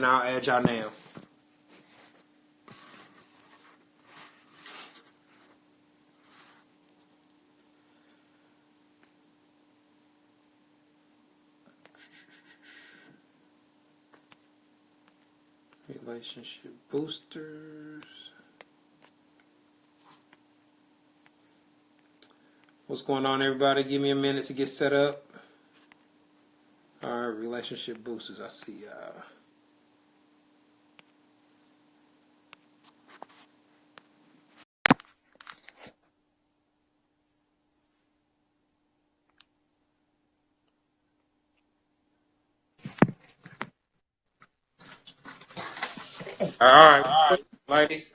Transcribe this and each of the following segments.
and I'll add y'all now. Relationship boosters. What's going on, everybody? Give me a minute to get set up. All right, relationship boosters. I see y'all. All right, ladies.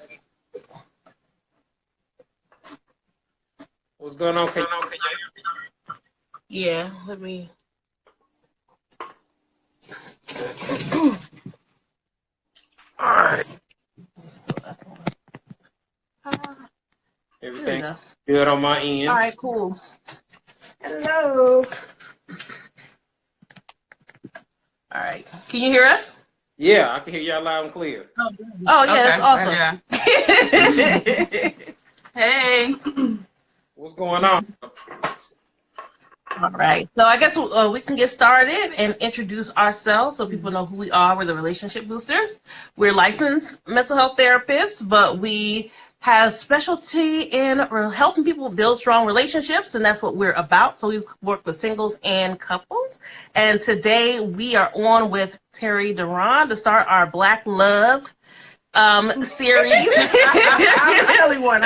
What's going on? Yeah, let me. All right. There we Everything go. good on my end. All right, cool. Hello. All right. Can you hear us? Yeah, I can hear y'all loud and clear. Oh, yeah, that's awesome. Hey. What's going on? All right. So I guess we can get started and introduce ourselves so people know who we are. We're the Relationship Boosters. We're licensed mental health therapists, but we have specialty in helping people build strong relationships, and that's what we're about. So we work with singles and couples. And today we are on with Terry Duran to start our Black Love series. I'm the silly one.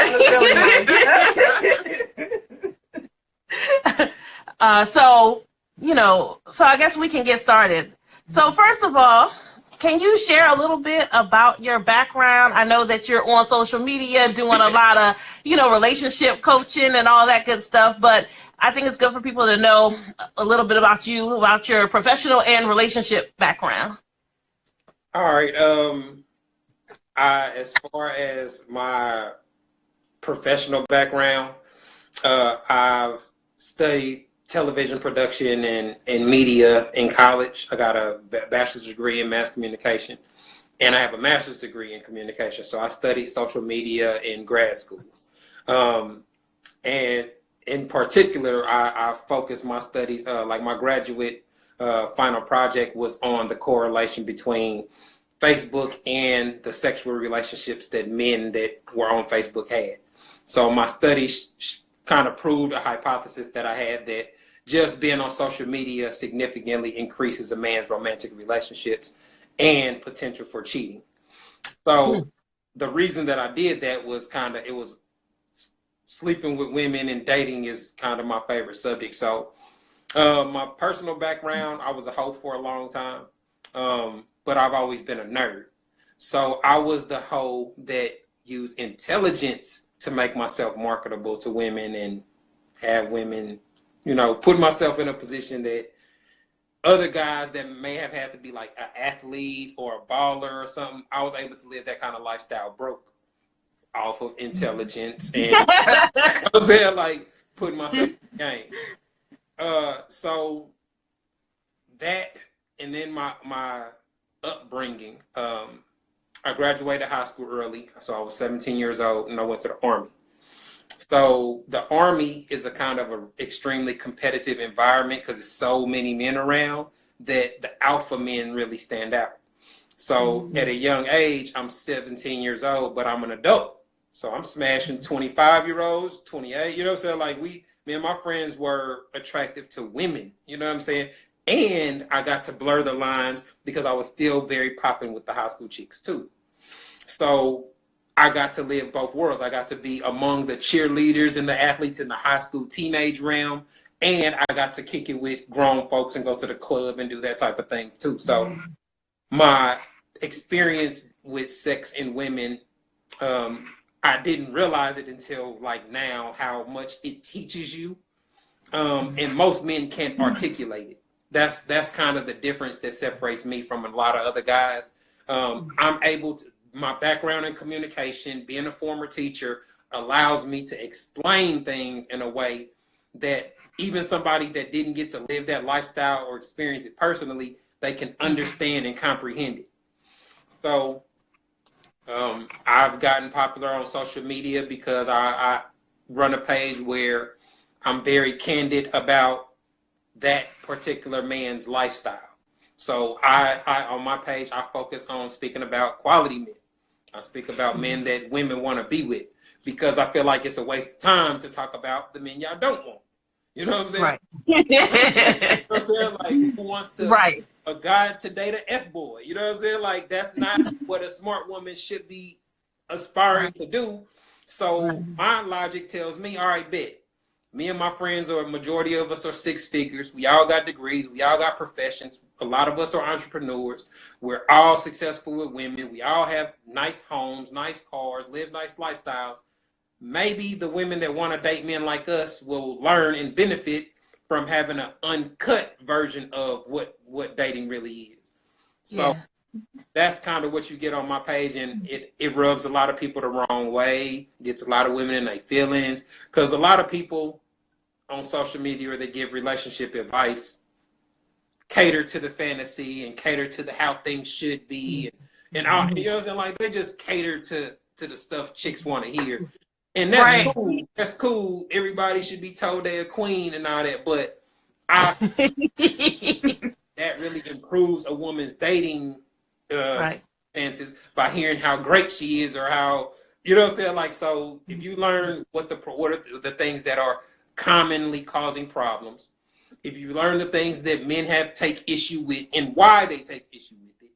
So I guess we can get started. So first of all, can you share a little bit about your background? I know that you're on social media doing a lot of, relationship coaching and all that good stuff, but I think it's good for people to know a little bit about you, about your professional and relationship background. All right. As far as my professional background, I've studied television production and media in college. I got a bachelor's degree in mass communication, and I have a master's degree in communication. So I studied social media in grad school. And in particular, I focused my studies, like my graduate final project was on the correlation between Facebook and the sexual relationships that men that were on Facebook had. So my studies kind of proved a hypothesis that I had, that just being on social media significantly increases a man's romantic relationships and potential for cheating. So the reason that I did that was it was sleeping with women, and dating is kind of my favorite subject. So my personal background, I was a hoe for a long time, but I've always been a nerd. So I was the hoe that used intelligence to make myself marketable to women and have women, put myself in a position that other guys that may have had to be like an athlete or a baller or something, I was able to live that kind of lifestyle broke off of intelligence and I was there like putting myself in the game. So that, and then my upbringing, I graduated high school early, so I was 17 years old, and I went to the Army. So the Army is a kind of an extremely competitive environment because there's so many men around that the alpha men really stand out. So at a young age, I'm 17 years old, but I'm an adult. So I'm smashing 25-year-olds, 28, you know what I'm saying? Like me and my friends were attractive to women, you know what I'm saying? And I got to blur the lines because I was still very popping with the high school chicks too. So I got to live both worlds. I got to be among the cheerleaders and the athletes in the high school teenage realm, and I got to kick it with grown folks and go to the club and do that type of thing too. So my experience with sex and women, I didn't realize it until like now how much it teaches you, and most men can't articulate it. That's kind of the difference that separates me from a lot of other guys. I'm able to, my background in communication, being a former teacher, allows me to explain things in a way that even somebody that didn't get to live that lifestyle or experience it personally, they can understand and comprehend it. So I've gotten popular on social media because I run a page where I'm very candid about that particular man's lifestyle. So I on my page, I focus on speaking about quality men. I speak about men that women want to be with, because I feel like it's a waste of time to talk about the men y'all don't want. You know what I'm saying? Right. You know what I'm saying? Like, who wants to Right. a guy to date an F-boy? You know what I'm saying? Like, that's not what a smart woman should be aspiring to do. So my logic tells me, all right, bet. Me and my friends, or a majority of us, are six figures. We all got degrees. We all got professions. A lot of us are entrepreneurs. We're all successful with women. We all have nice homes, nice cars, live nice lifestyles. Maybe the women that want to date men like us will learn and benefit from having an uncut version of what dating really is. So that's kind of what you get on my page, and it rubs a lot of people the wrong way, gets a lot of women in their feelings, because a lot of people on social media, or they give relationship advice, cater to the fantasy and cater to the how things should be, and all, you know what I'm saying? Like, they just cater to the stuff chicks want to hear. And that's cool. That's cool. Everybody should be told they're a queen and all that. But that really improves a woman's dating chances by hearing how great she is, or how, you know what I'm saying? Like, so if you learn what are the things that are commonly causing problems, if you learn the things that men take issue with and why they take issue with it.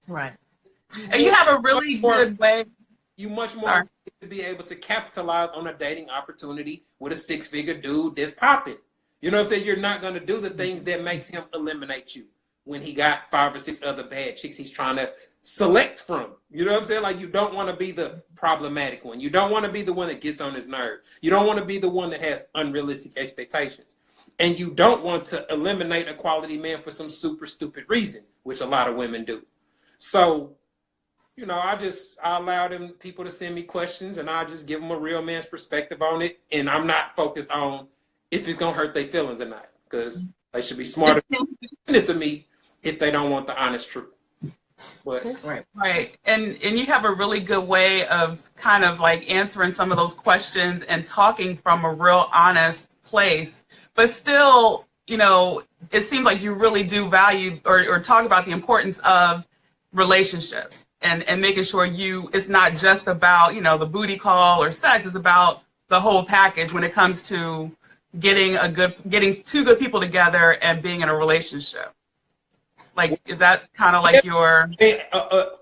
Right. And you have a really good way. You much more to be able to capitalize on a dating opportunity with a six-figure dude that's popping. You know what I'm saying? You're not going to do the things that makes him eliminate you when he got 5 or 6 other bad chicks he's trying to select from. You know what I'm saying? Like, you don't want to be the problematic one. You don't want to be the one that gets on his nerve. You don't want to be the one that has unrealistic expectations. And you don't want to eliminate a quality man for some super stupid reason, which a lot of women do. So, you know, I allow people to send me questions, and I just give them a real man's perspective on it. And I'm not focused on if it's going to hurt their feelings or not, because they should be smarter than it to me if they don't want the honest truth. But Right. And you have a really good way of kind of like answering some of those questions and talking from a real honest place, but still, you know, it seems like you really do value or talk about the importance of relationships. And making sure it's not just about, you know, the booty call or sex. It's about the whole package when it comes to getting two good people together and being in a relationship. Like, is that kind of like your...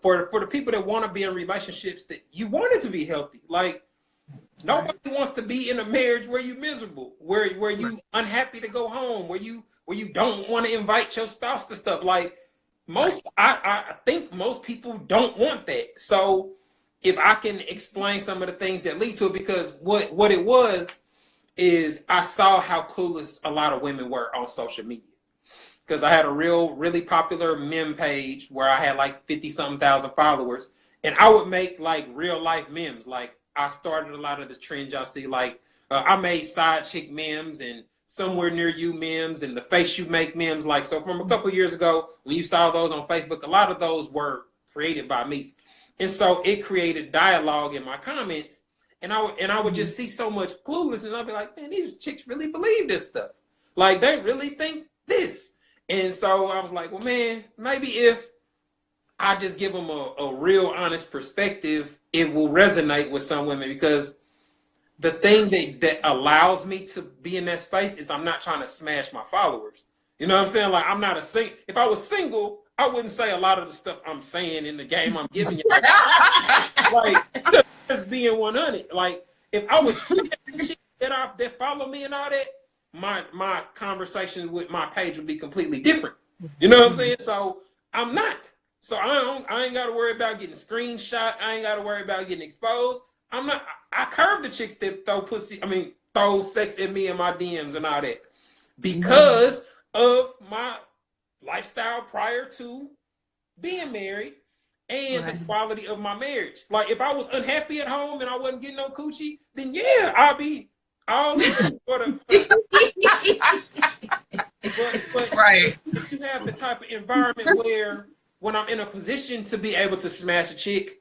For the people that want to be in relationships, that you want it to be healthy. Like, nobody wants to be in a marriage where you're miserable, where you unhappy to go home, where you don't want to invite your spouse to stuff. Like, I think most people don't want that. So if I can explain some of the things that lead to it, because what it was is I saw how clueless a lot of women were on social media. Because I had a really popular meme page where I had like 50-something thousand followers, and I would make like real life memes. Like, I started a lot of the trends y'all see. Like, I made side chick memes and somewhere near you memes and the face you make memes. Like, so from a couple of years ago, when you saw those on Facebook, a lot of those were created by me. And so it created dialogue in my comments, and I would just see so much cluelessness, and I'd be like, man, these chicks really believe this stuff. Like, they really think this. And so I was like, well, man, maybe if I just give them a real honest perspective, it will resonate with some women, because the thing that allows me to be in that space is I'm not trying to smash my followers. You know what I'm saying? Like, I'm not if I was single, I wouldn't say a lot of the stuff I'm saying in the game I'm giving you. Like, just being 100. Like, if I was that follow me and all that, my conversation with my page would be completely different. You know what I'm saying? So I'm not. So I ain't got to worry about getting screenshot. I ain't got to worry about getting exposed. I'm not. I curve the chicks that throw sex at me in my DMs and all that, because of my lifestyle prior to being married and the quality of my marriage. Like, if I was unhappy at home and I wasn't getting no coochie, then yeah, I'll be all in sort of. But you have the type of environment where when I'm in a position to be able to smash a chick,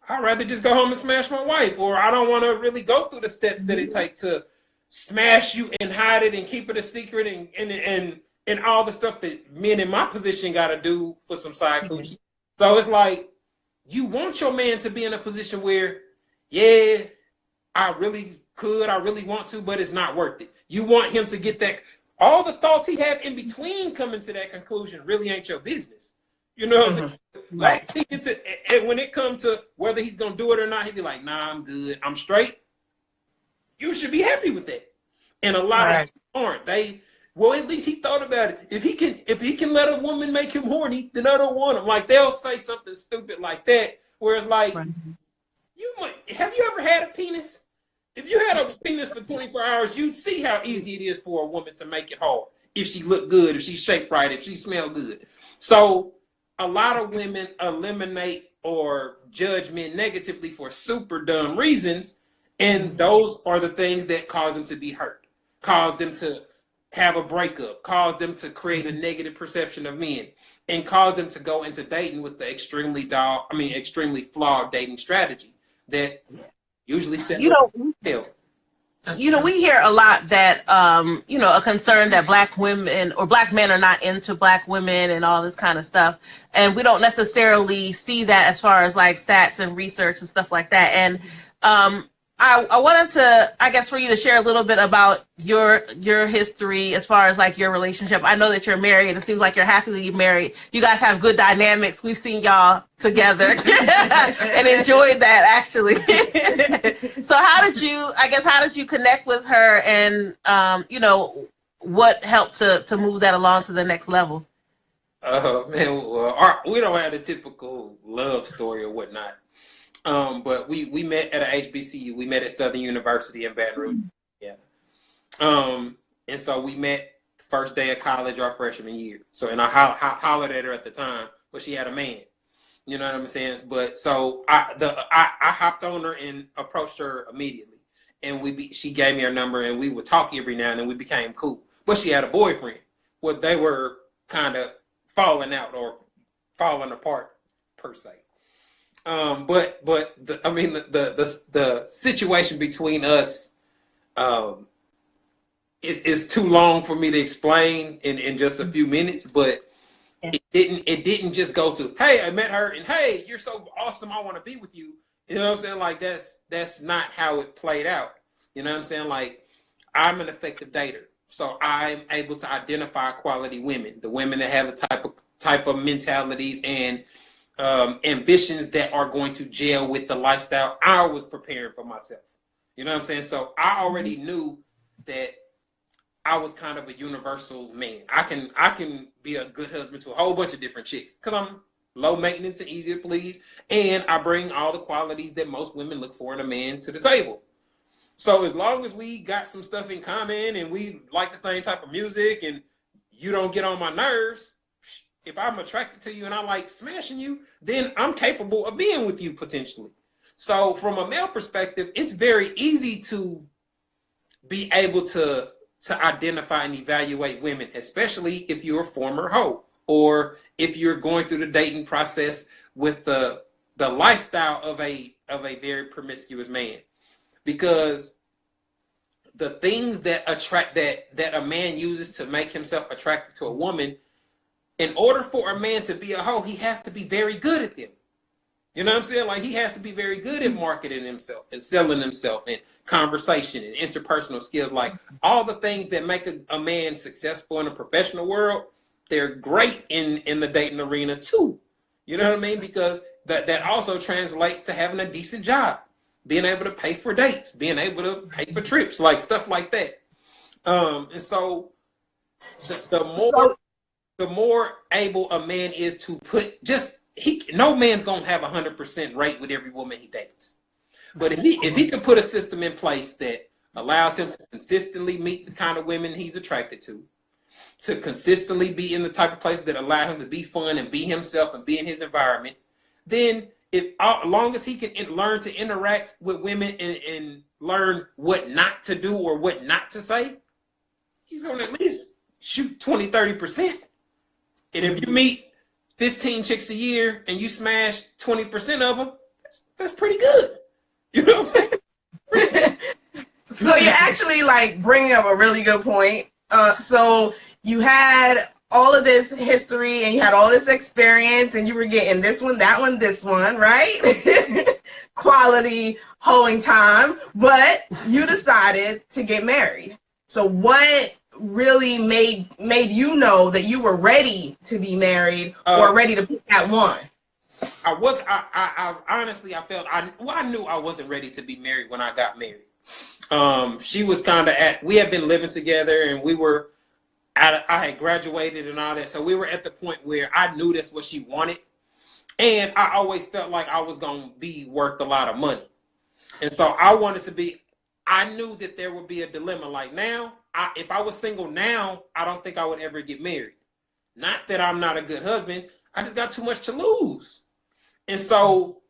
I'd rather just go home and smash my wife, or I don't want to really go through the steps that it takes to smash you and hide it and keep it a secret and all the stuff that men in my position got to do for some side coochie. So it's like, you want your man to be in a position where, yeah, I really want to, but it's not worth it. You want him to get that, all the thoughts he had in between coming to that conclusion really ain't your business. You know what I'm saying? Right. Like, and when it comes to whether he's going to do it or not, he'd be like, nah, I'm good. I'm straight. You should be happy with that. And a lot of people aren't. Well, at least he thought about it. If he can let a woman make him horny, then I don't want him. Like, they'll say something stupid like that, where it's like, have you ever had a penis? If you had a penis for 24 hours, you'd see how easy it is for a woman to make it hard. If she look good, if she's shaped right, if she smell good. So a lot of women eliminate or judge men negatively for super dumb reasons. And those are the things that cause them to be hurt, cause them to have a breakup, cause them to create a negative perception of men, and cause them to go into dating with the extremely flawed dating strategy that usually sets we hear a lot that a concern that black women or black men are not into black women and all this kind of stuff, and we don't necessarily see that as far as like stats and research and stuff like that. And I wanted to, I guess, for you to share a little bit about your history as far as like your relationship. I know that you're married, and it seems like you're happily married. You guys have good dynamics. We've seen y'all together and enjoyed that, actually. So how did you connect with her, and what helped to move that along to the next level? Man, well, we don't have a typical love story or whatnot. But we met at a HBCU. We met at Southern University in Baton Rouge. Yeah. And so we met first day of college our freshman year. So, and I hollered at her at the time, but she had a man. You know what I'm saying? But so I hopped on her and approached her immediately, and she gave me her number, and we would talk every now and then. We became cool. But she had a boyfriend. Well, they were kind of falling out or falling apart per se. But the situation between us is too long for me to explain in just a few minutes. But it didn't just go to, hey, I met her, and hey, you're so awesome, I want to be with you. You know what I'm saying? Like, that's not how it played out. You know what I'm saying? Like, I'm an effective dater, so I'm able to identify quality women, the women that have the type of mentalities and ambitions that are going to gel with the lifestyle I was preparing for myself. You know what I'm saying? So I already knew that I was kind of a universal man. I can be a good husband to a whole bunch of different chicks because I'm low maintenance and easy to please, and I bring all the qualities that most women look for in a man to the table. So as long as we got some stuff in common and we like the same type of music and you don't get on my nerves, if I'm attracted to you and I like smashing you, then I'm capable of being with you potentially. So from a male perspective, it's very easy to be able to identify and evaluate women, especially if you're a former hoe or if you're going through the dating process with the lifestyle of a very promiscuous man. Because the things that a man uses to make himself attractive to a woman, in order for a man to be a hoe, he has to be very good at them. You know what I'm saying? Like, he has to be very good at marketing himself and selling himself and conversation and interpersonal skills. Like, all the things that make a man successful in the professional world, they're great in the dating arena too. You know what I mean? Because that also translates to having a decent job, being able to pay for dates, being able to pay for trips, like stuff like that. And so the more able a man is to no man's gonna have 100% rate with every woman he dates. But if he can put a system in place that allows him to consistently meet the kind of women he's attracted to consistently be in the type of places that allow him to be fun and be himself and be in his environment, then as long as he can learn to interact with women and learn what not to do or what not to say, he's gonna at least shoot 20-30%. And if you meet 15 chicks a year and you smash 20% of them, that's pretty good. You know what I'm saying? So you're actually like bringing up a really good point. So you had all of this history and you had all this experience and you were getting this one, that one, this one, right? Quality hoeing time, but you decided to get married. So what really made you know that you were ready to be married or ready to pick that one? I honestly, I felt, I knew I wasn't ready to be married when I got married. She was kind of we had been living together and I had graduated and all that. So we were at the point where I knew that's what she wanted. And I always felt like I was going to be worth a lot of money. And so I knew that there would be a dilemma. Like now, if I was single now, I don't think I would ever get married. Not that I'm not a good husband. I just got too much to lose. And so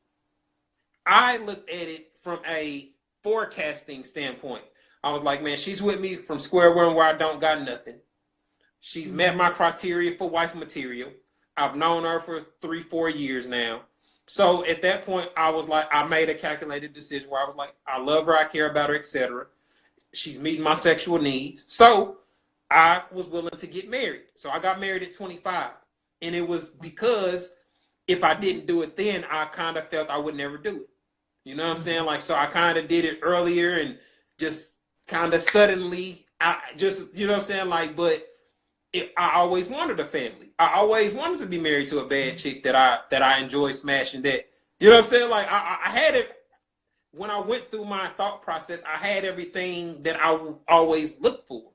I looked at it from a forecasting standpoint. I was like, man, she's with me from square one where I don't got nothing. She's met my criteria for wife material. I've known her for 3-4 years now. So at that point, I was like, I made a calculated decision where I was like, I love her, I care about her, etc. She's meeting my sexual needs. So I was willing to get married. So I got married at 25. And it was because if I didn't do it then, I kind of felt I would never do it. You know what I'm saying? Like, so I kind of did it earlier and just kind of suddenly, you know what I'm saying? Like, but I always wanted a family. I always wanted to be married to a bad chick that I enjoy smashing that. You know what I'm saying? Like, I had it, when I went through my thought process, I had everything that I always looked for.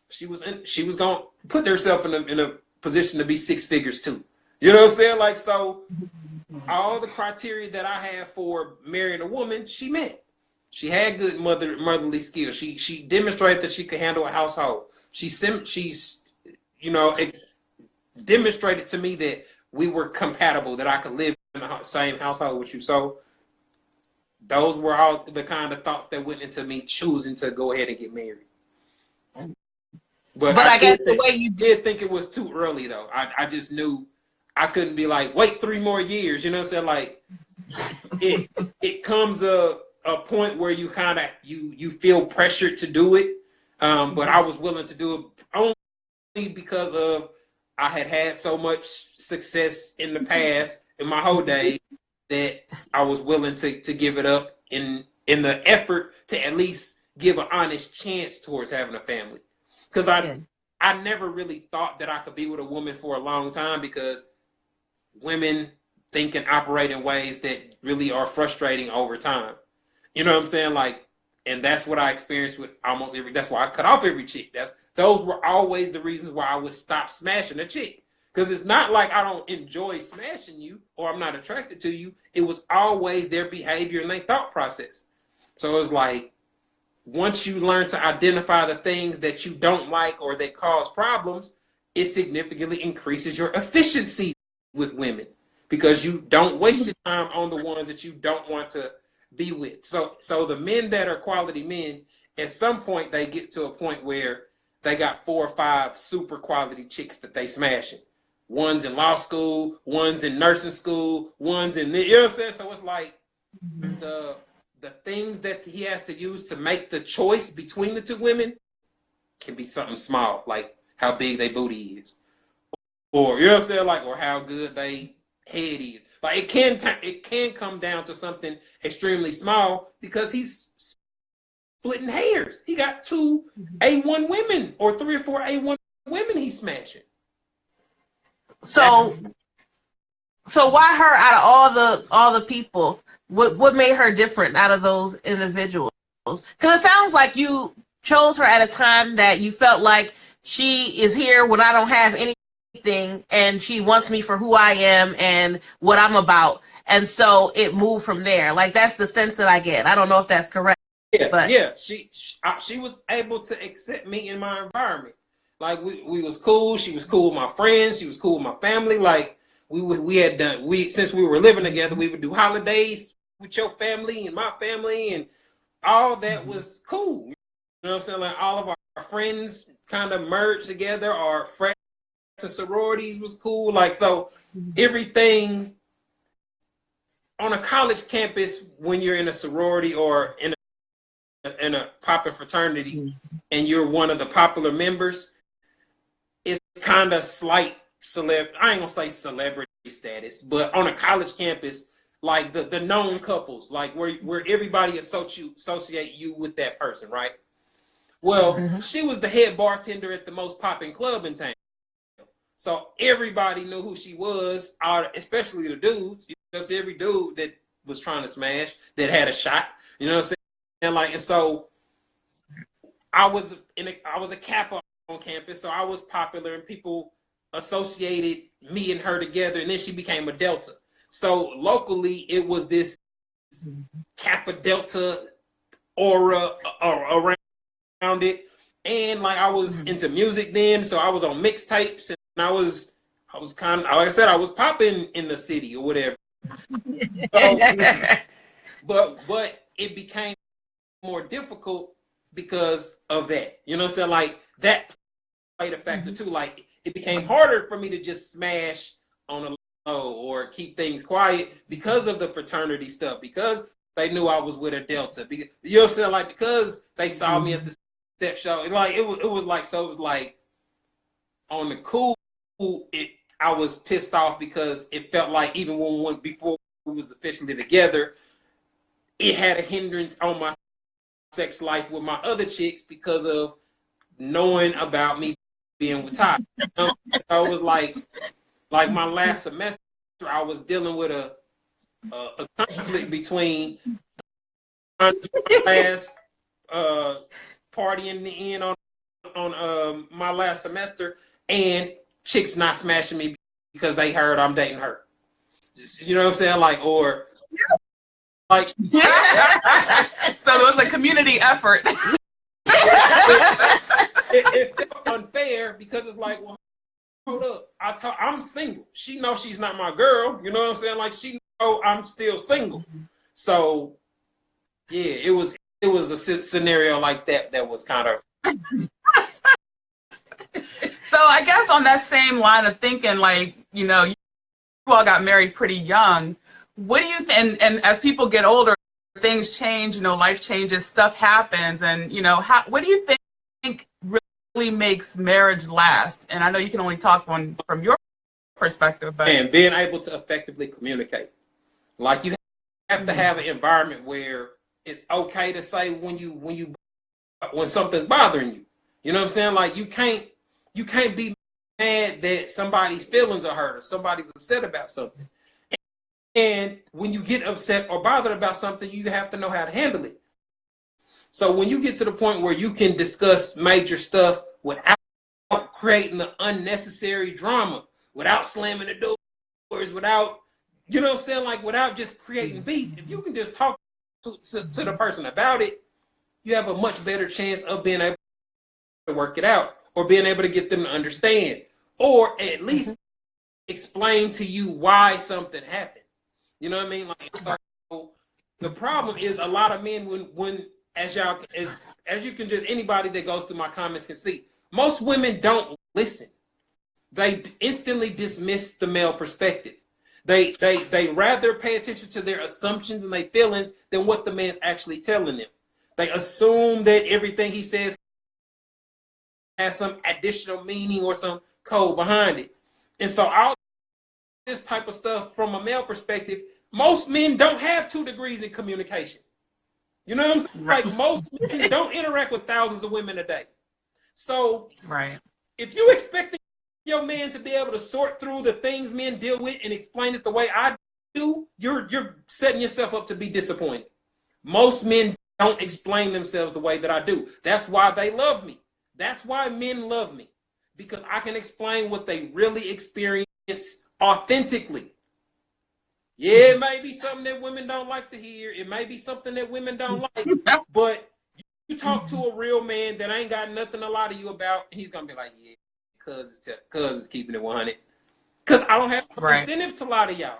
She was going to put herself in a position to be 6 figures too. You know what I'm saying? Like, so all the criteria that I have for marrying a woman, she met. She had good motherly skills. She demonstrated that she could handle a household. She's demonstrated to me that we were compatible, that I could live in the same household with you. So those were all the kind of thoughts that went into me choosing to go ahead and get married. But I guess the way you did think it was too early though. I just knew I couldn't be like, wait 3 more years. You know what I'm saying? Like it comes a point where you kind of you feel pressured to do it. But I was willing to do it only because of I had so much success in the past in my whole day that I was willing to give it up in the effort to at least give an honest chance towards having a family. Because I never really thought that I could be with a woman for a long time because women think and operate in ways that really are frustrating over time. You know what I'm saying? Like, and that's what I experienced with almost that's why I cut off every chick. Those were always the reasons why I would stop smashing a chick. Because it's not like I don't enjoy smashing you or I'm not attracted to you. It was always their behavior and their thought process. So it was like, once you learn to identify the things that you don't like or that cause problems, it significantly increases your efficiency with women because you don't waste your time on the ones that you don't want to be with. So the men that are quality men, at some point they get to a point where they got 4 or 5 super quality chicks that they smashing. One's in law school, one's in nursing school, one's in, you know what I'm saying? So it's like the things that he has to use to make the choice between the 2 women can be something small, like how big their booty is. Or, you know what I'm saying? Like, or how good they head is. Like, it can come down to something extremely small because he's splitting hairs. He got 2 A1 women or 3 or 4 A1 women he's smashing. So why her out of all the people? What made her different out of those individuals? Because it sounds like you chose her at a time that you felt like she is here when I don't have anything and she wants me for who I am and what I'm about. And so it moved from there. Like, that's the sense that I get. I don't know if that's correct. Yeah, but yeah. She was able to accept me in my environment. Like, we was cool. She was cool with my friends. She was cool with my family. Like, since we were living together, we would do holidays with your family and my family, and all that was cool. You know what I'm saying? Like, all of our friends kind of merged together. Our friends and sororities was cool. Like, so everything on a college campus when you're in a sorority or in a popular fraternity and you're one of the popular members, it's kind of slight I ain't gonna say celebrity status, but on a college campus, like the known couples, like where everybody associate you with that person, right? Well, she was the head bartender at the most popping club in town. So everybody knew who she was, especially the dudes. You know, every dude that was trying to smash, that had a shot. You know what I'm saying? And so I was a Kappa on campus, so I was popular, and people associated me and her together, and then she became a Delta. So locally, it was this Kappa Delta aura around it, and like I was into music then, so I was on mixtapes, and I was kind of, like I said, I was popping in the city or whatever. So, but it became more difficult because of that. You know what I'm saying? Like that played a factor too. Like it became harder for me to just smash on a low or keep things quiet because of the fraternity stuff, because they knew I was with a Delta. Because, you know what I'm saying? Like because they saw me at the step show. And like it was like on the cool, I was pissed off because it felt like even before we was officially together, it had a hindrance on my sex life with my other chicks because of knowing about me being with Ty. So it was like my last semester, I was dealing with a conflict between last party in the end on my last semester and chicks not smashing me because they heard I'm dating her. You know what I'm saying? Like, or like. So it was a community effort. It felt unfair because it's like, well, hold up. I'm single. She knows she's not my girl. You know what I'm saying? Like she know I'm still single. So yeah, it was a scenario like that was kind of. So I guess on that same line of thinking, like, you know, you all got married pretty young. What do you think? And as people get older, things change. You know, life changes, stuff happens, and you know, what do you think really makes marriage last? And I know you can only talk from your perspective, but and being able to effectively communicate, like you have to have an environment where it's okay to say when something's bothering you. You know what I'm saying? Like you can't be mad that somebody's feelings are hurt or somebody's upset about something. And when you get upset or bothered about something, you have to know how to handle it. So when you get to the point where you can discuss major stuff without creating the unnecessary drama, without slamming the doors, without, you know what I'm saying, like without just creating beef, if you can just talk to the person about it, you have a much better chance of being able to work it out or being able to get them to understand or at least explain to you why something happened. You know what I mean? Like so the problem is a lot of men when as you can just anybody that goes through my comments can see, most women don't listen. They instantly dismiss the male perspective. They rather pay attention to their assumptions and their feelings than what the man's actually telling them. They assume that everything he says has some additional meaning or some code behind it. And so all this type of stuff from a male perspective, most men don't have 2 degrees in communication. You know what I'm saying? Like most men don't interact with thousands of women a day. So if you expect your man to be able to sort through the things men deal with and explain it the way I do, you're setting yourself up to be disappointed. Most men don't explain themselves the way that I do. That's why they love me. That's why men love me, because I can explain what they really experience authentically. Yeah, it may be something that women don't like to hear. It may be something that women don't like, but you talk to a real man that ain't got nothing to lie to you about, and he's gonna be like, yeah, cuz it's keeping it 100. Because I don't have incentive to lie to y'all.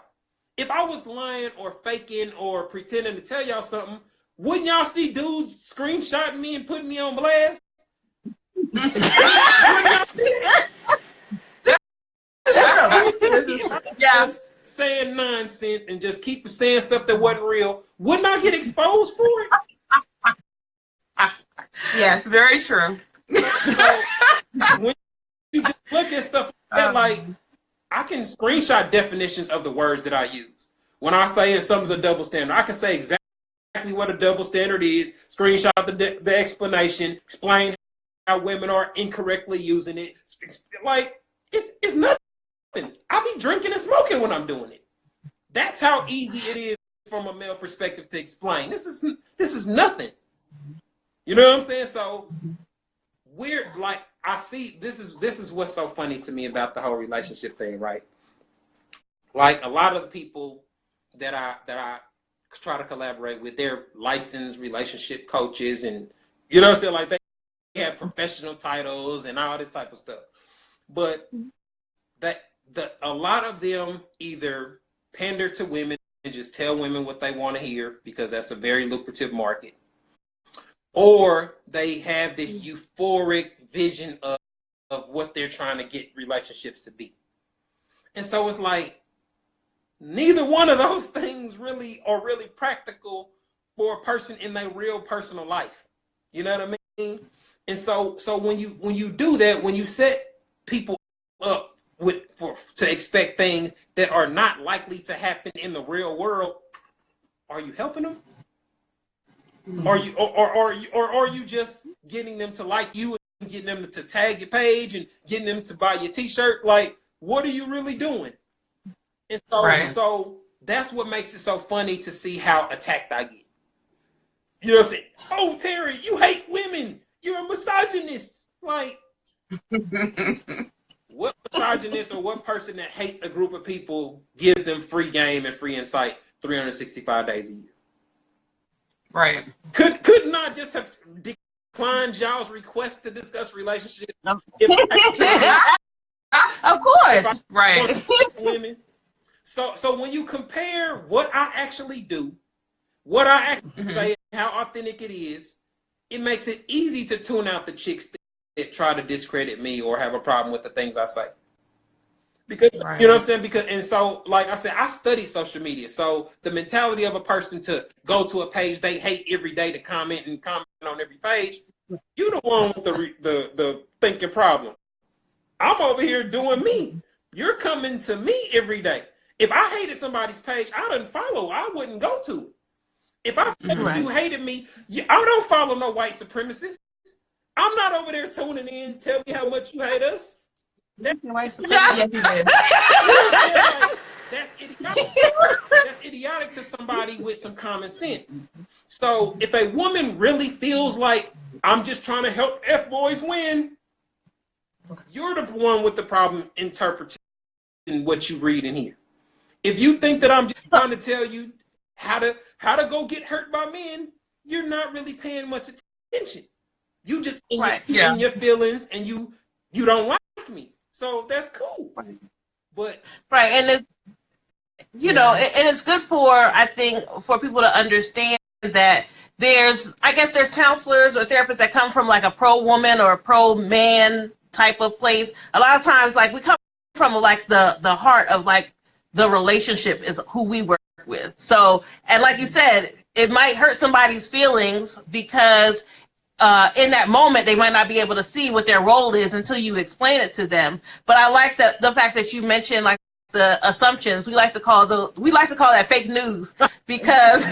If I was lying or faking or pretending to tell y'all something, wouldn't y'all see dudes screenshotting me and putting me on blast? This is Yeah. just saying nonsense and just keep saying stuff that wasn't real, wouldn't I get exposed for it? Yes. Very true. So when you just look at stuff like that, like I can screenshot definitions of the words that I use. When I say something's a double standard, I can say exactly what a double standard is, screenshot the explanation, explain how women are incorrectly using it. Like, it's nothing. I be drinking and smoking when I'm doing it. That's how easy it is from a male perspective to explain. This is nothing. You know what I'm saying? So we're like, I see this is what's so funny to me about the whole relationship thing, right? Like a lot of the people that I try to collaborate with, they're licensed relationship coaches, and you know what I'm saying, like they have professional titles and all this type of stuff. But a lot of them either pander to women and just tell women what they want to hear because that's a very lucrative market, or they have this euphoric vision of what they're trying to get relationships to be. And so it's like neither one of those things really are really practical for a person in their real personal life. You know what I mean? And so when you do that, when you set people up to expect things that are not likely to happen in the real world, are you helping them? Are you or are you just getting them to like you and getting them to tag your page and getting them to buy your t-shirt? Like, what are you really doing? And so that's what makes it so funny to see how attacked I get. You know what I'm saying? Oh, Terry, you hate women. You're a misogynist. Like, what misogynist or what person that hates a group of people gives them free game and free insight 365 days a year? Right. Couldn't I just have declined y'all's request to discuss relationships? Of course. Right. Women. So when you compare what I actually do, what I actually say, and how authentic it is, it makes it easy to tune out the chicks that try to discredit me or have a problem with the things I say. Because you know what I'm saying? And so, like I said, I study social media. So the mentality of a person to go to a page they hate every day to comment on every page, you the one with the thinking problem. I'm over here doing me. You're coming to me every day. If I hated somebody's page, I didn't follow. I wouldn't go to it. If I you hated me, I don't follow no white supremacists. I'm not over there tuning in. Tell me how much you hate us. Yes, you did. That's idiotic. That's idiotic to somebody with some common sense. So if a woman really feels like I'm just trying to help F-boys win, you're the one with the problem interpreting what you read in here. If you think that I'm just trying to tell you how to go get hurt by men, you're not really paying much attention. You just in your feelings, and you don't like me. So that's cool. But and it's, you know, and it's good for, I think, for people to understand that there's counselors or therapists that come from like a pro-woman or a pro-man type of place. A lot of times, like, we come from like the heart of like the relationship is who we work with. So, and like you said, it might hurt somebody's feelings because in that moment, they might not be able to see what their role is until you explain it to them. But I like the fact that you mentioned like the assumptions. We like to call that fake news because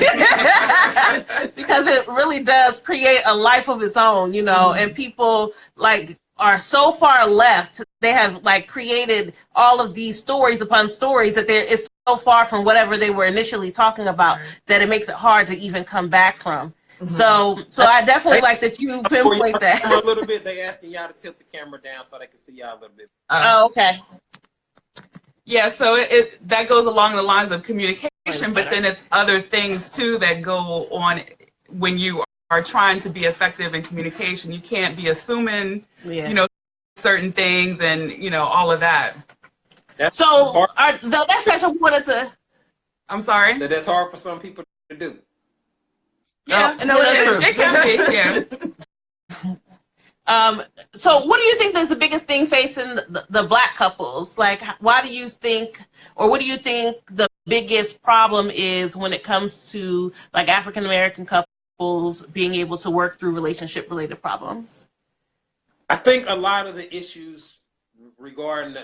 because it really does create a life of its own, you know. And people like are so far left. They have like created all of these stories upon stories that it's so far from whatever they were initially talking about that it makes it hard to even come back from. So I definitely like that you pinpoint that. A little bit, they asking y'all to tilt the camera down so they can see y'all a little bit. Oh, okay. Yeah, so that goes along the lines of communication, but then it's other things too that go on when you are trying to be effective in communication. You can't be assuming, you know, certain things and, you know, all of that. That's so the next question we wanted to. I'm sorry. That's hard for some people to do. Yeah, no, it can be. Yeah. So what do you think is the biggest thing facing the black couples? Like, why do you think, or what do you think the biggest problem is when it comes to like African American couples being able to work through relationship related problems? I think a lot of the issues regarding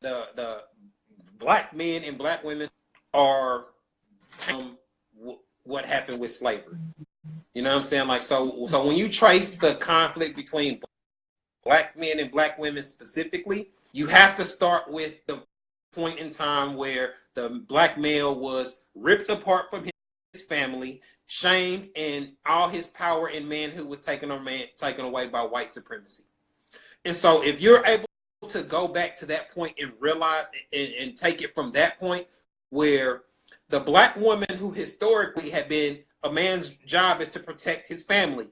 the black men and black women are what happened with slavery. You know what I'm saying? Like, so when you trace the conflict between black men and black women specifically, you have to start with the point in time where the black male was ripped apart from his family, shamed, and all his power and manhood was taken away by white supremacy. And so if you're able to go back to that point and realize and take it from that point where the black woman who historically had been a man's job is to protect his family.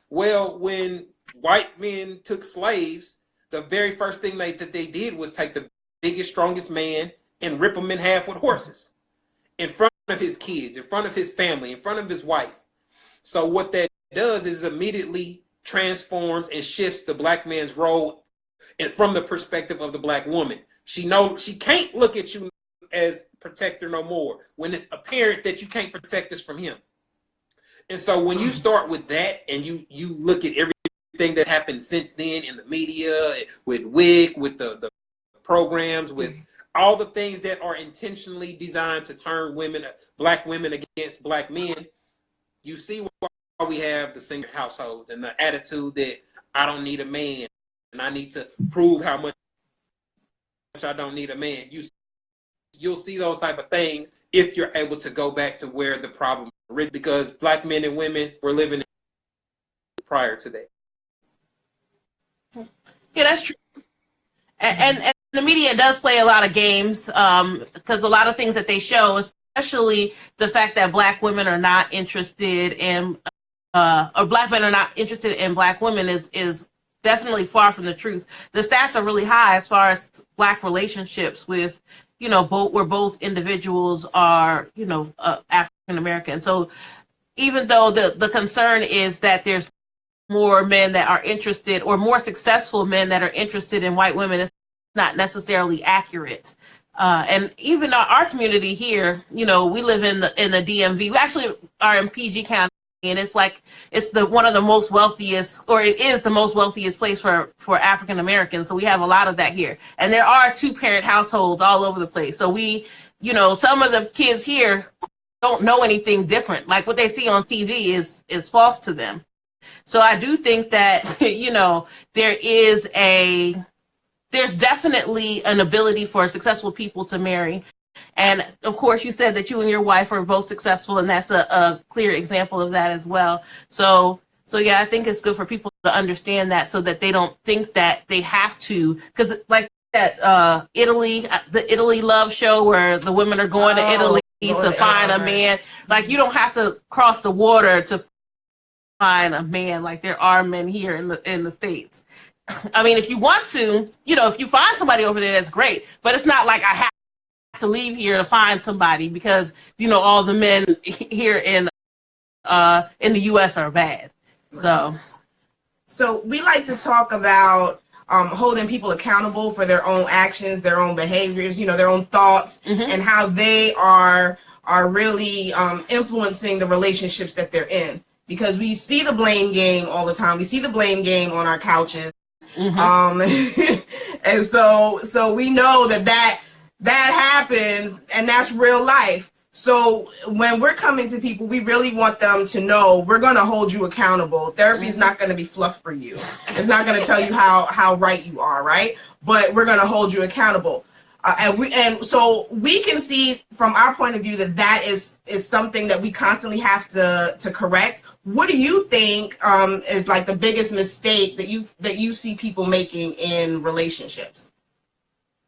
Well, when white men took slaves, the very first thing that they did was take the biggest, strongest man and rip him in half with horses in front of his kids, in front of his family, in front of his wife. So what that does is immediately transforms and shifts the black man's role and from the perspective of the black woman. She knows she can't look at you as protector no more when it's apparent that you can't protect us from him. And so when you start with that and you look at everything that happened since then in the media, with WIC, with the programs, with all the things that are intentionally designed to turn black women against black men, you see why we have the single household and the attitude that I don't need a man and I need to prove how much I don't need a man. You'll see those type of things if you're able to go back to where the problem is, because black men and women were living prior to that. Yeah, that's true. And the media does play a lot of games because a lot of things that they show, especially the fact that black women are not interested in, or black men are not interested in black women is definitely far from the truth. The stats are really high as far as black relationships with, where both individuals are, African American. So even though the concern is that there's more men that are interested, or more successful men that are interested in white women, it's not necessarily accurate. And even our community here, we live in the DMV. We actually are in PG County, and it's one of the most wealthiest, or it is the most wealthiest place for African Americans. So we have a lot of that here, and there are 2-parent households all over the place. So some of the kids here don't know anything different. Like what they see on TV is false to them. So I do think that there's definitely an ability for successful people to marry. And of course, you said that you and your wife are both successful, and that's a clear example of that as well. So yeah, I think it's good for people to understand that, so that they don't think that they have to, because like that Italy, the Italy Love show where the women are going to Italy to find a man. Like, you don't have to cross the water to find a man. Like, there are men here in the States. I mean, if you want to, if you find somebody over there, that's great. But it's not like I have to leave here to find somebody because, all the men here in the U.S. are bad. So we like to talk about holding people accountable for their own actions, their own behaviors, their own thoughts, and how they are really influencing the relationships that they're in. Because we see the blame game all the time. We see the blame game on our couches. And so we know that happens, and that's real life. So when we're coming to people, we really want them to know we're going to hold you accountable. Therapy is not going to be fluff for you. It's not going to tell you how right you are, right? But we're going to hold you accountable. And so we can see from our point of view that is something that we constantly have to correct. What do you think is like the biggest mistake that you see people making in relationships?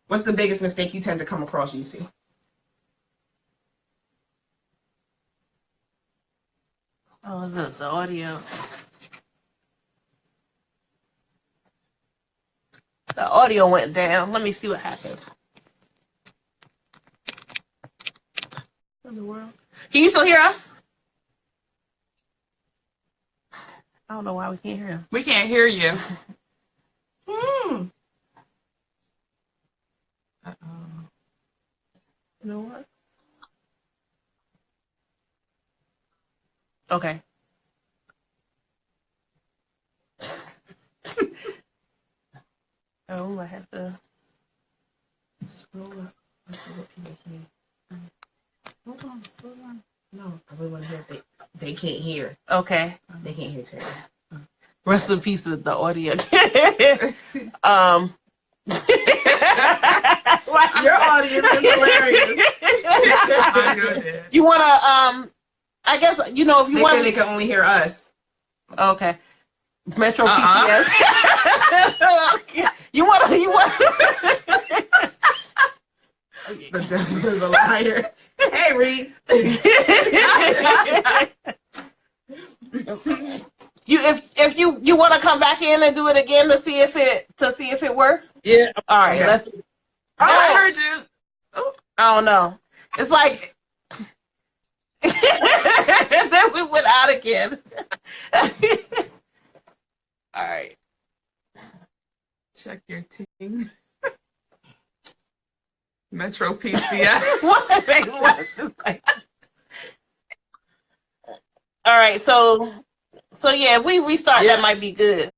What's the biggest mistake you tend to come across, you see? Oh, the audio. The audio went down. Let me see what happened. What in the world? Can you still hear us? I don't know why we can't hear him. We can't hear you. Hmm. Uh-oh. You know what? Okay. Oh, I have to scroll up. Let's see what people can. Hold on, slow down. No, I really want to hear if they can't hear. Okay. They can't hear Terry. Rest in peace of the audio. Your audience is hilarious. You wanna I guess if you They say want they can only hear us. okay. Metro PCS. you want The devil is a liar. Hey, Reese. if you want to come back in and do it again to see if it works. Yeah. All right, Okay. let's. I heard you. I don't know. It's like then we went out again. All right. Check your team. Metro PCS. What? Just like- All right, so yeah, if we restart, Yeah. that might be good.